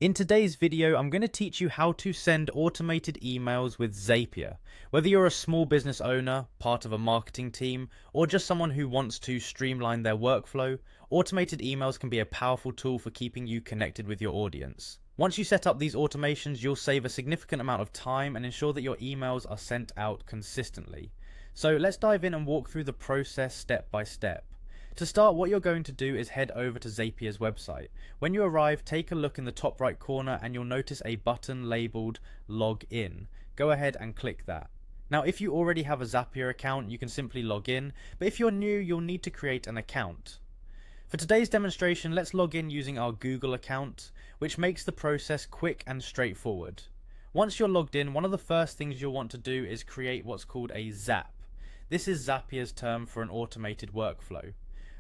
In today's video, I'm going to teach you how to send automated emails with Zapier. Whether you're a small business owner, part of a marketing team, or just someone who wants to streamline their workflow, automated emails can be a powerful tool for keeping you connected with your audience. Once you set up these automations, you'll save a significant amount of time and ensure that your emails are sent out consistently. So let's dive in and walk through the process step by step. To start, what you're going to do is head over to Zapier's website. When you arrive, take a look in the top right corner and you'll notice a button labeled Log In. Go ahead and click that. Now, if you already have a Zapier account, you can simply log in, but if you're new, you'll need to create an account. For today's demonstration, let's log in using our Google account, which makes the process quick and straightforward. Once you're logged in, one of the first things you'll want to do is create what's called a Zap. This is Zapier's term for an automated workflow.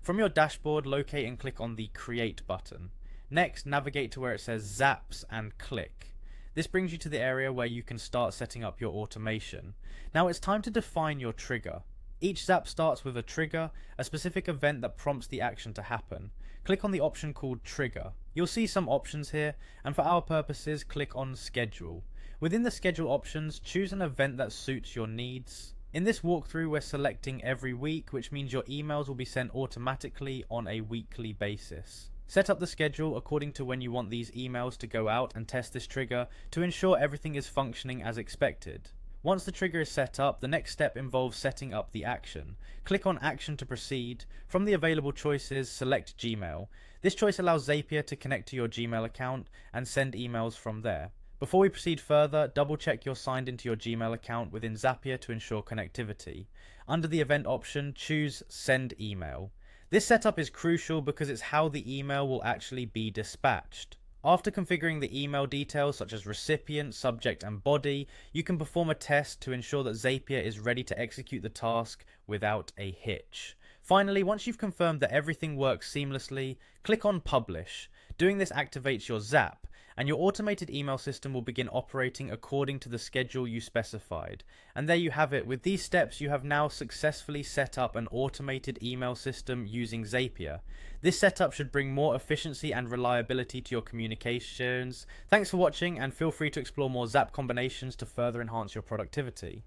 From your dashboard, locate and click on the Create button. Next, navigate to where it says Zaps and click. This brings you to the area where you can start setting up your automation. Now it's time to define your trigger. Each Zap starts with a trigger, a specific event that prompts the action to happen. Click on the option called Trigger. You'll see some options here, and for our purposes, click on Schedule. Within the schedule options, choose an event that suits your needs. In this walkthrough, we're selecting every week, which means your emails will be sent automatically on a weekly basis. Set up the schedule according to when you want these emails to go out and test this trigger to ensure everything is functioning as expected. Once the trigger is set up, the next step involves setting up the action. Click on Action to proceed. From the available choices, select Gmail. This choice allows Zapier to connect to your Gmail account and send emails from there. Before we proceed further, double check you're signed into your Gmail account within Zapier to ensure connectivity. Under the event option, choose Send Email. This setup is crucial because it's how the email will actually be dispatched. After configuring the email details such as recipient, subject and body, you can perform a test to ensure that Zapier is ready to execute the task without a hitch. Finally, once you've confirmed that everything works seamlessly, click on Publish. Doing this activates your Zap, and your automated email system will begin operating according to the schedule you specified. And there you have it. With these steps, you have now successfully set up an automated email system using Zapier. This setup should bring more efficiency and reliability to your communications. Thanks for watching, and feel free to explore more Zap combinations to further enhance your productivity.